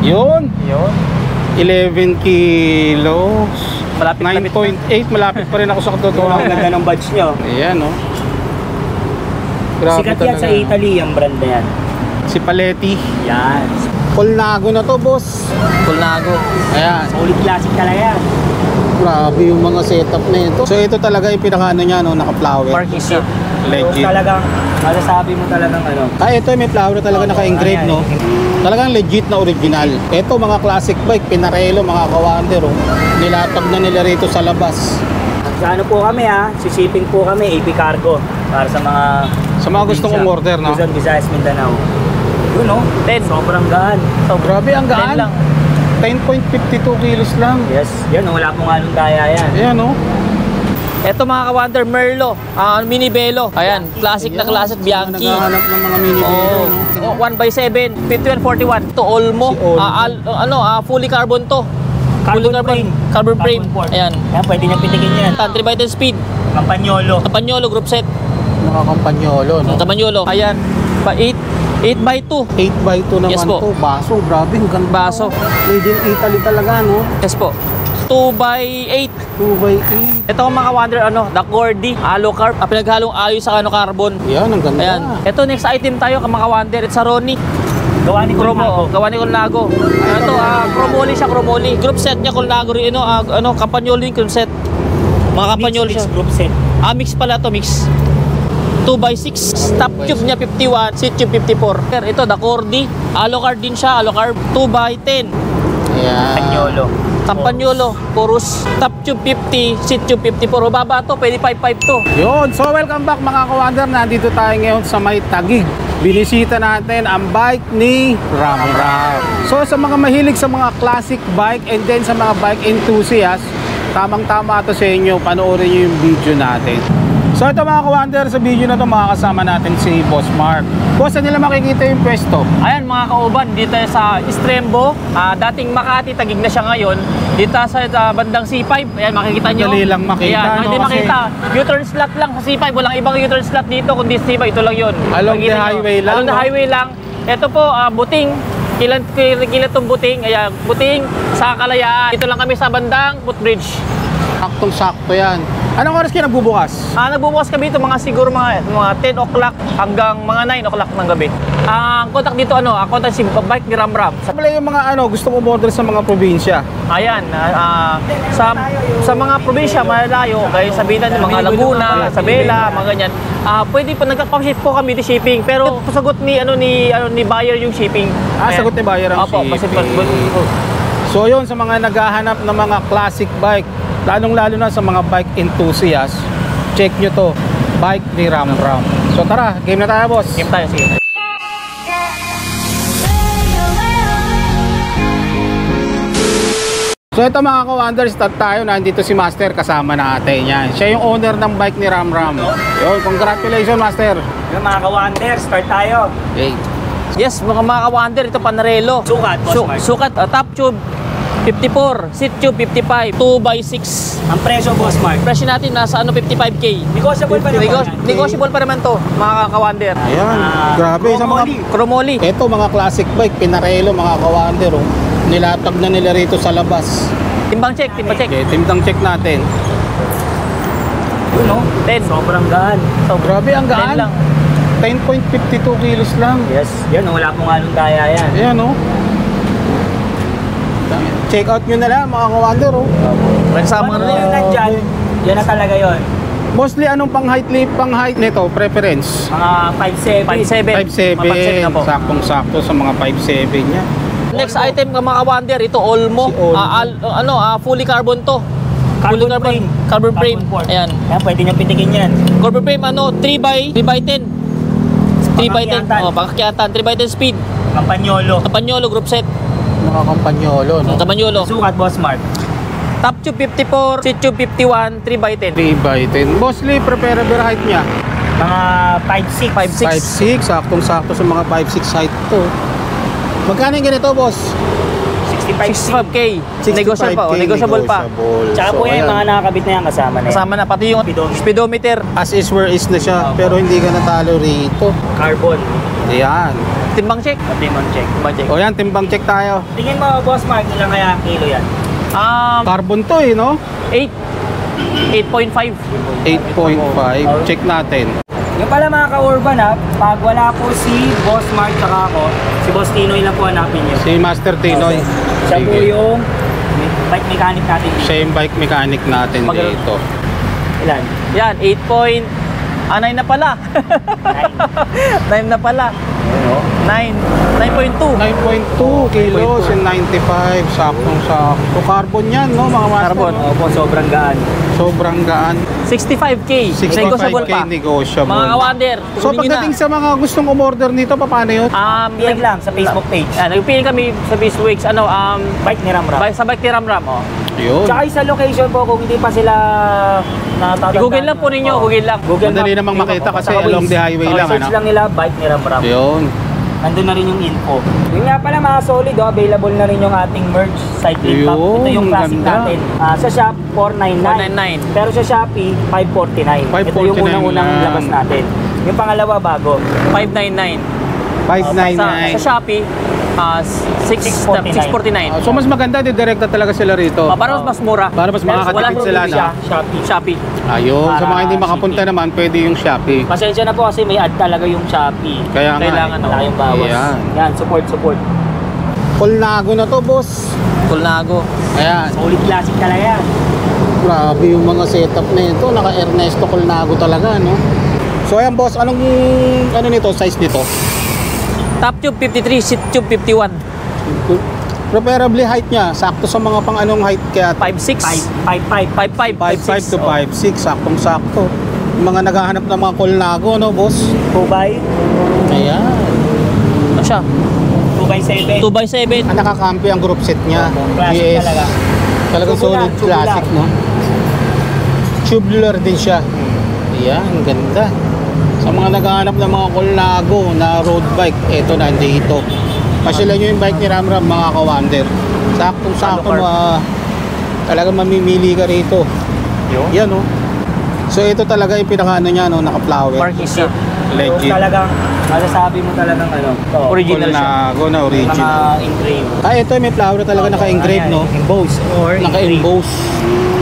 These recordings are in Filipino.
Yun. Yun. 11 kilos. Malapit 9.8. Malapit pa rin ako sa katotohanan. Ang ganda ng badge nyo. Ayan, oh. Grabe Sikat yan sa Italy, yung brand na yan. Si Paletti. Yan. Colnago na to, boss. Colnago. Ayan. Solid classic talaga yan. Grabe yung mga setup na ito. So ito talaga yung pinaka-ano niya, no? Naka-flower. Parking seat. Legit. So, talagang, masasabi mo talagang ano. Ito may flower talaga naka-engrave, no? Talagang legit na original. Ito mga classic bike, Pinarello, mga kawander, oh. Nilatag na nila rito sa labas. Sa ano po kami ha, sisiping po kami, AP Cargo. Para sa mga gustong umorder, no? Luzon, Visayas, Mindanao. Yun, no? 10. Sobrang gaan. So, Grabe, ang 10 gaan. lang. 10.52 kilos lang. Yes, yan, wala pong anong daya yan. Ayan, no? Ito mga ka-wonder, Merlo, mini Velo. Ayan, classic na classic, Bianchi. Naghahanap ng mga mini Velo, no? 1x7, 5141. Ito, Olmo. Si Olmo. Fully carbon to. Fully frame. Carbon frame. Board. Ayan. Ayan, pwede niyang pitikin yan. 3x10 speed. Campagnolo. Campagnolo group set. Nakakampanyolo, no? Campagnolo. Ayan. 8x2. 8x2 naman Yes po. to. Baso, grabe. Ang ganda. Baso. Made in Italy talaga, no? Yes po. 2x8. 2x8. Ito ang mga wonder, the Cordy, Alucarb, pinaghalong ayo sa carbon. Yan, ang ganda. Ayan. Ito, next item tayo, mga wonder. It's a Ronnie. Gawa ni Colnago. Gawa ni Colnago. Ito, Chromoli siya, Chromoli. Group set niya, Colnago rin, Campagnolo yung group set. Mga Campagnolo siya. Group set. Mix pala to, mix. 2x6, top tube niya 51, seat tube 54. Ito, the Cordy, Alucard din siya, Alucard 2x10. Ayan. Campagnolo. Campagnolo, Chorus, top tube 50, seat tube 54. O baba to, pwede 5.5 to. Yun. So, welcome back mga kawander. Nandito tayo ngayon sa May Taguig. Binisita natin ang bike ni Ram Ram. So, sa mga mahilig sa mga classic bike and then sa mga bike enthusiast, tamang-tama ito sa inyo. Panoorin nyo yung video natin. So ito mga kawander, sa video na ito makakasama natin si Boss Mark. Boss, saan nila makikita yung pwesto? Ayan mga kauban, dito sa Estrembo, dating Makati, Taguig na siya ngayon. Dito sa bandang C5, ayan makikita nyo. Dali lang makita, ayan, no? hindi makita. U-turn slot lang sa C5, walang ibang U-turn slot dito kundi C5, ito lang yun. Along the highway lang, Along the highway lang. Ito po, Buting, kilat tong Buting, ayan, Buting sa Kalayaan. Dito lang kami sa bandang Footbridge. Saktong-sakto yan. Anong oras kayo nagbubukas? Nagbubukas kami ito siguro mga 10 o'clock hanggang mga 9 o'clock ng gabi. Ang contact dito ang contact si Bike ni Ram Ram. Wala yung mga gusto mo order sa mga probinsya. Ayan, sa mga probinsya malayo, kaya sabihin natin mga Laguna, Isabela, mga ganyan. Pwede po nagpa-ship po kami di shipping, pero sagot ni ni buyer yung shipping. Sagot ni buyer ang shipping. So yun, sa mga naghahanap ng mga classic bike, lalong-lalo na sa mga bike enthusiast, check nyo to, bike ni Ram Ram. So tara, game na tayo, boss. Game tayo, sige. So ito mga ka-wonders, start tayo. Nandito si Master, kasama natin yan. Siya yung owner ng bike ni Ram Ram. Yun, congratulations Master. Yung mga ka-wonder, start tayo. Okay. Yes, mga ka-wonder, ito Panarello. Sukat, Boss Mark. Sukat, top tube 54, seat tube 55, 2x6. Ang presyo, Boss Mark. Presyo natin nasa 55K. Negotiable pa naman. Negotiable pa naman to, mga ka-wonder. Ayan, grabe sa mga... Chromoli. Ito mga classic bike, Pinarello, mga ka-wonder. Oh. Nilatag na nila rito sa labas. Timbang check. Okay, timbang check natin. Yun, no? 10. Sobrang gaan. So, Grabe, ang 10 gaan. lang. 10.52 kilos lang. Yes, yan, wala pong anong daya yan. Ayan, oh. Check out nyo na lang mga ka-wonder, oh. Nagsama na Yung nandyan, yan na talaga yun. Mostly anong pang-height nito, preference? Mga 5'7". 5'7". Saktong-sakto sa mga 5'7 niya. Next item ka mga ka-wonder, ito Olmo. Si Olmo. Fully carbon to. Fully carbon frame. Board. Ayan. Yan, pwede niyang pitikin yan. Carbon frame 3x10. 3x10. Pangkakyatan. 3x10 speed. Campagnolo group set. Campagnolo, no? Campagnolo. Sukat, Boss Mark. Top tube 54, seat tube 51, 3x10. 3x10. Mostly preferable height niya. Mga 5'6". 5'6". 5'6". Saktong-sakto sa mga 5'6 height to. Magkano yung ganito, boss? 65K. 65K, Negotiable pa. Tsaka po yan, mga nakakabit na yan, kasama na yan. Kasama na pati yung speedometer. As is where is na siya, pero hindi ka natalo rito. Carbon. Ayan. Timbang check. Timbang check. Timbang check. O yan, timbang check tayo. Tingin mo, Boss Mark, ilang kaya ang kilo yan? Carbon to eh, no? 8. 8.5. 8.5. Check natin. Yung pala mga ka-urban ha, pag wala po si Boss Mark tsaka ako, si Boss Tinoy lang po hanapin nyo. Si Master Tinoy. Siya po Sige. yung bike mechanic natin dito. Siya yung bike mechanic natin dito. Ilan? Yan, 9 na pala. 9 na pala. 9.2. 9.2 kilos and 95. Saktong-sakto. Carbon yan, no mga master? Carbon. No? Opo, sobrang gaan. Sobrang gaan. 65K. Negotiable 65K pa. negotiable. Mga kawander. So pagdating sa mga gustong umorder nito, paano yun? Piling lang sa Facebook page. Nagpili kami sa Facebook Weeks. Bike ni Ramram. Sa bike ni Ramram. Oh. Yun. Tsaka sa location po, kung hindi pa sila natatandaan. Google lang po ninyo, Google lang. Madali namang makita kasi along the highway lang, Search ano? lang nila, bike ni Ramram. Yun. Nandun na rin yung info. Yun nga pala mga solid, available na rin yung ating merch cycling cup. Yun, Ito yung classic ganda. natin. Sa shop, 499. 499. Pero sa Shopee, 549. Ito yung 549 unang-unang lang. labas natin. Yung pangalawa, bago. 599. 599. Sa Shopee, 649. So mas maganda, didirekta talaga sila rito. Para mas mura. Para mas makakatipid sila na. Shopee. Ayun, sa mga Para hindi makapunta shipping. naman, pwede yung Shopee. Pasensya na po kasi may ad talaga yung Shopee. Kaya nga. Kailangan, Wala yung bawas. Ayan. Yan, support. Colnago na to, boss. Tulnago. Ayan. Solid classic talaga yan. Grabe yung mga setup na ito. Naka Ernesto Colnago talaga, no? So ayan, boss, anong nito, size nito? Top tube 53, seat tube 51. Preferably height niya, sakto sa mga pang anong height kaya 5'6". 5'5". 5'5 to 5'6, saktong-sakto. Yung mga naghahanap ng mga Colnago, no, boss? 2x. Ayan. Ano siya? 2x7. 2x7. Nakakampi ang group set niya. Classic talaga. Talagang solid Tubular. classic, no? Tubular din siya. Ayan, ang ganda. Sa mga naghahanap ng mga Colnago na road bike, eto nandito. Pasyalan nyo yung bike ni Ramram, mga kawander. Saktong-sakto, talagang mamimili ka rito. Yan, no? So ito talaga yung pinaka-ano niya, no? Naka-flower. Marquis siya. Legit. Talagang, masasabi mo talagang Original siya. Colnago na Mga original. engrave. Ito may flower talaga naka-engrave, no? Embossed or Naka-emboss.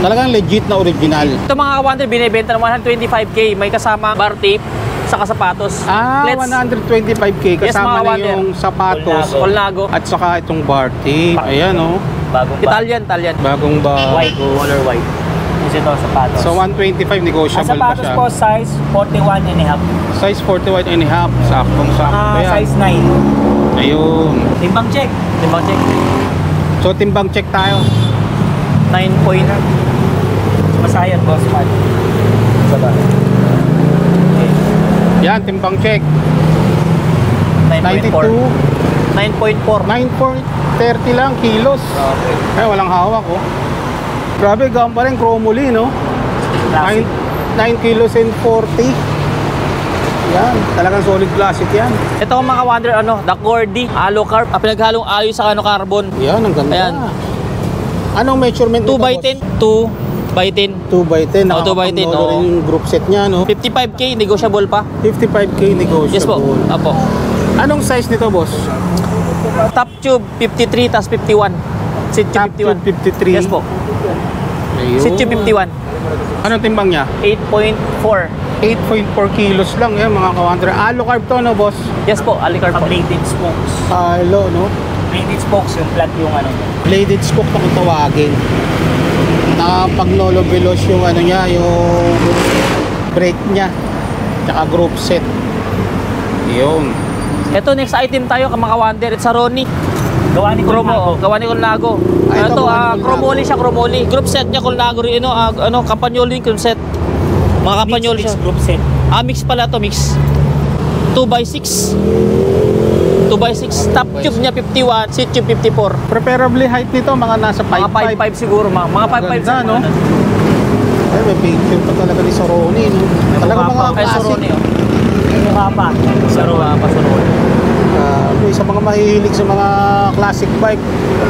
Talagang legit na original. Ito mga kawander, binibenta ng 125K. May kasama bar tape, saka sapatos. Let's 125k kasama mga na wander. yung sapatos Colnago. at saka itong bar tape. Ayan, oh. bagong Italian. Bagong ba? white, color white. Kasi ito, sapatos. So 125 Ang negotiable pa sapatos siya. po, size 41 and a half. Size 41 and a half. Saktong-sakto yan. Size 9. Ayun. Timbang check. Timbang check. So timbang check tayo. 9 point. Masayad, boss man. Saba. Yan, timbang check. 92. 9.4. 9.30 lang kilos. Ay, walang hawak, oh. Grabe, gawin pa rin chromoli, no? 9 kilos and 40. Yan, talagang solid classic yan. Ito ang mga kawander, the Cordy, aloe carb. Pinaghalong aloe sa carbon. Yan, ang ganda. Ayan. Anong measurement 2 by 10. 2 by 10. 2 by 10. Oh, 2 by 10, Nakakapagmolo rin yung group set niya, no? 55K, negotiable pa. 55k negotiable. Yes po. Apo. Anong size nito, boss? Top tube 53 tas 51. Seat Top tube tube 53. 51. Yes po. Ayun. Seat tube 51. Anong timbang niya? 8.4. 8.4 kilos lang yan, mga kawanter. Alo carb to, no, boss? Yes po, alicar po. Bladed spokes. Alo, no? Bladed spokes, yung flat yung ano. Bladed spoke na kung tawagin. Na pag nolo-velos yung ano niya, yung brake niya. Tsaka group set. Yun. Ito, next item tayo, mga kawander. It's a Ronnie. Gawa ni Chromo, gawa ni Colnago. Ito, Ito, gawa ni Colnago. Chromoli siya, Chromoli. Group set niya, Colnago rin, Campagnoli group set. Mga Campagnoli siya. group set. Mix pala to, mix. 2x6. 2x6. Top tube niya 51, seat tube 54. Preferably height nito, mga nasa 5'5". Mga 5.5 siguro, mga 5.5 Ganda, siguro. no? Ay, may picture pa talaga ni Saroni, no? Talaga mga Ay, classic. Soroni, oh. Mukha pa. Soroni. Sa mga mahihilig sa mga classic bike,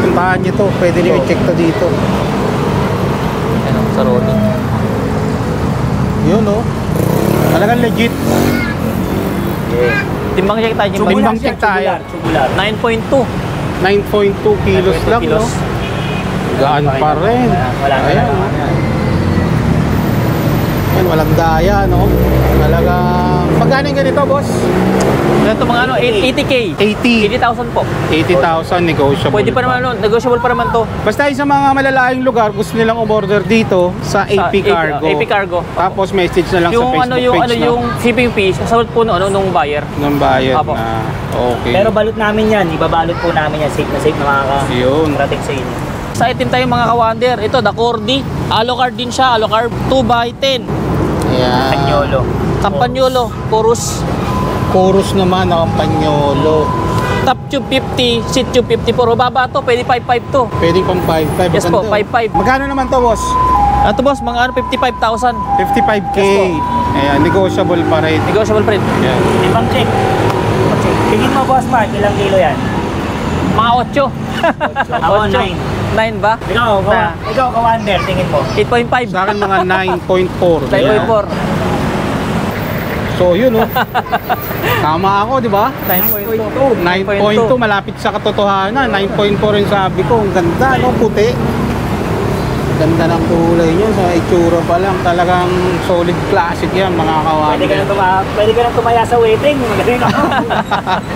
puntahan nyo to. Pwede nyo i-check to dito. Ano, Soroni. Yun, no? Talagang legit. Timbang check tayo. Timbang check tayo. Tubular. 9.2. 9.2 kilos lang, no? Gaan pa rin. Wala na. Ayan, no? Ayan, walang daya, no? Talagang... Magkano yung ganito, boss? Ito mga ano, 80K. 80. 80,000 po. 80,000 negotiable. Pwede pa naman, ano, negotiable pa naman to. Basta yung sa mga malalayong lugar, gusto nilang umorder dito sa AP Cargo. AP Cargo. Tapos message na lang sa Yung Facebook ano, yung page, ano, no? yung shipping fees, kasagot po no, ano, nung buyer. Ng bayad Apo. na. Okay. Pero balot namin yan. Ibabalot po namin yan. Safe na Yun. makakarating sa inyo. Sa item tayo mga kawander, ito, the Cordy. Alucard din siya, Alucard 2x10. Ayan. Anyolo. Campagnolo, Chorus. Chorus naman, Campagnolo. Top tube 50, seat tube 54. Baba to, pwede 5.5 to. Pwede pang 5.5. Yes po, 5.5. Magkano naman to, boss? Ito boss, mga ano, 55,000. 55K. Yes po. Ayan, negotiable pa rin. Negotiable pa rin. Ayan. Ibang check. Tingin mo, Boss Mark, ilang kilo yan? Mga 8. Ako, 9. 9 ba? Ikaw, Kawander, tingin mo. 8.5. Sa akin mga 9.4. 9.4. So yun, oh. Tama ako, di ba? 9.2. 9.2, malapit sa katotohanan. 9.4 rin sabi ko. Ang ganda, no? Puti. Ganda ng kulay niya. Sa itsura pa lang. Talagang solid classic yan, mga kawan. Pwede ka nang tumaya sa waiting. Magaling ako.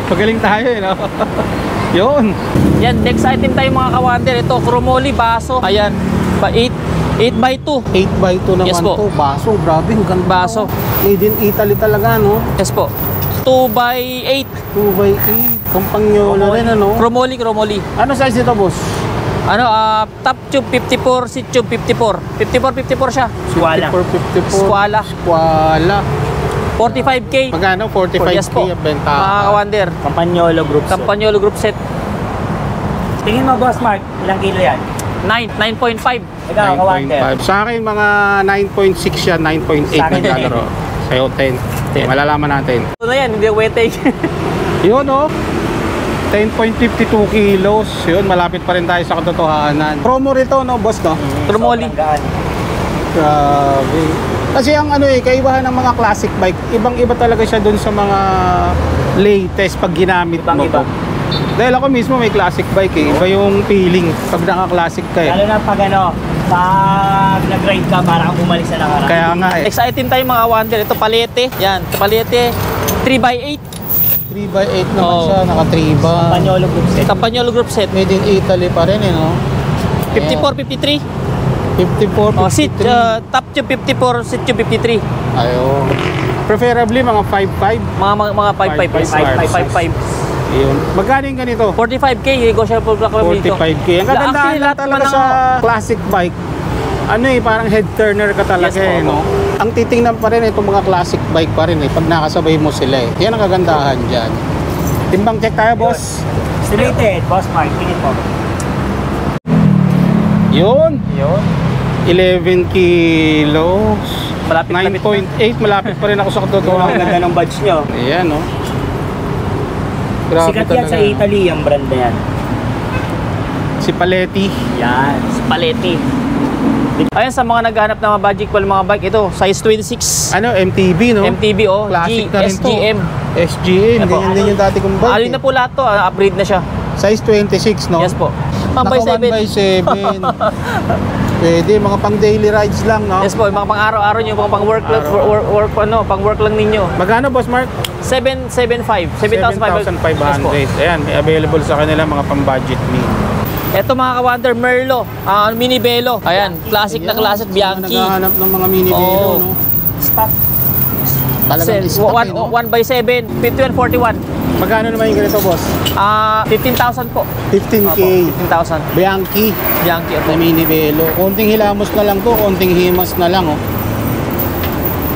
Pagaling tayo, eh, no? Yun. Yan, next item tayo mga kawander. Ito, Chromoli, baso. Ayan, 8x2. 8x2 naman Yes po. to. Baso, grabe. Ang ganda. Baso. Made in Italy talaga, no? Yes po. 2x8. 2x8. Campagnolo rin, ano? Chromoli. Ano size ito, boss? Ano, top tube 54, seat tube 54. 54 siya. Squala. 54. Squala. Squala. 45K. Magkano? 45K Yes po. ang benta. Mga kawander. Campagnolo Group. Campagnolo Group Set. Tingin mo, Boss Mark, ilang kilo yan? 9.5. Ikaw, Kawander. 9.5. Sa akin, mga 9.6 yan, 9.8 Sa akin, naglalaro. Sa'yo, 10. Malalaman natin. Ito na yan, hindi weteng. Yun, oh. 10.52 kilos. Yun, malapit pa rin tayo sa katotohanan. Promo rito, no, boss, no? Chromoli. Sobrang gaan. Grabe. Kasi ang ano eh, kaibahan ng mga classic bike, ibang-iba talaga siya dun sa mga latest pag ginamit mo Ibang-iba. po. Dahil ako mismo may classic bike eh. Iba yung feeling pag naka-classic ka eh. Lalo na pag pag nag-ride ka, parang bumalik sa nakaraan. Kaya nga eh. Next item tayo mga wander. Ito palete. Yan, palete 3x8. 3x8 naman Oo. siya, naka 3 ba? Campagnolo Group set. Campagnolo Group Set. Made in Italy pa rin eh, no? 54, 53. 54, 53. Oh, seat, top tube 54, seat tube 53. Ayun. Preferably mga 5.5. Mga 5.5. Yun. Magkano yung ganito? 45K, negotiable pa kami dito. 45K. Ang Actually, kagandahan lang lahat talaga naman sa classic bike, ano eh, parang head turner ka talaga Yes po, eh, no? Ang titingnan pa rin itong mga classic bike pa rin eh, pag nakasabay mo sila eh. Yan ang kagandahan dyan. Timbang check tayo, boss. Estimated, Boss Mark, tingin mo. Yun. Yun. 11 kilos. Malapit. 9.8, malapit pa rin ako sa Ang katotohanan. ganda ng badge nyo. Ayan, no? Grabe Sikat yan talaga. sa Italy, ang brand na yan. Si Paletti. Yan. Paletti. Ayan, sa mga naghahanap ng mga budget wall mga bike, ito, size 26. Ano, MTB, no? MTB, oh, Classic na rin to. SGM. SGM, Ano po? ganyan din yung dati kong bike. Alin na po lahat to, upgrade na siya. Size 26, no? Yes po. Naka 1x7. Pwede, mga pang daily rides lang, no? Yes po, yung mga pang-araw-araw nyo, mga pang-work lang, pang-work lang ninyo. Magkano, Boss Mark? 7,500. 7,500. Yes po. Ayan, may available sa kanila mga pang-budget meal. Ito mga kawander, Merlo, Mini Velo. Ayan, classic na classic, Bianchi. Naghahanap ng mga mini velo, Oo. no? Stock. Talagang stock, eh, no? 1x7, 5141. Magkano naman yung ganito, boss? 15,000 po. 15K. Opo, 15,000. Bianchi Bianchi, na opo. mini velo. Konting hilamos na lang to, konting himas na lang, oh.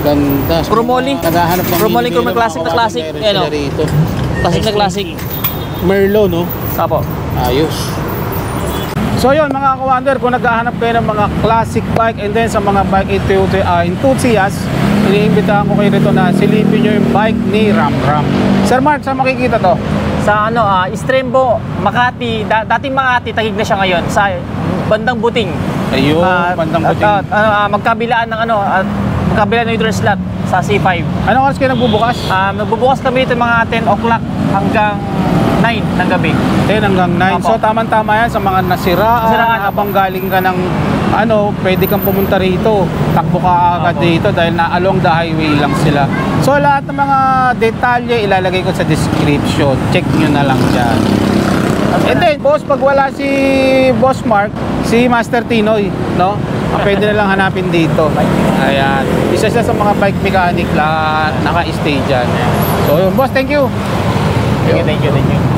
Ganda. So, Chromoli. Naghahanap ng Chromoli, mini velo, classic na mga classic. kawasan, Yan, sila oh. rito. Classic na classic. Merlo, no? Opo. Ayos. So yun mga ka-wonder, kung naghahanap kayo ng mga classic bike and then sa mga bike enthusiast, iniimbitahan ko kayo rito na silipin nyo yung bike ni Ram Ram. Sir Mark, saan makikita to? Sa Estrembo, Makati, dating Makati, Taguig na siya ngayon, sa bandang Buting. Ayun, bandang buting. Magkabilaan ng magkabilaan ng neutral slot sa C5. Anong oras kayo nagbubukas? Nagbubukas kami ito mga 10 o'clock hanggang 9 ng gabi. 10 hanggang 9. Opo. So tama-tama yan sa mga nasiraan, Nasiraan, habang galing ka ng pwede kang pumunta rito. Takbo ka agad Opo. dito dahil na along the highway lang sila. So lahat ng mga detalye ilalagay ko sa description. Check nyo na lang dyan. And then, boss, pag wala si Boss Mark, si Master Tinoy, no? Pwede na lang hanapin dito. Ayan. Isa siya sa mga bike mechanic lahat naka-stay dyan. So yun, boss, thank you. Thank you.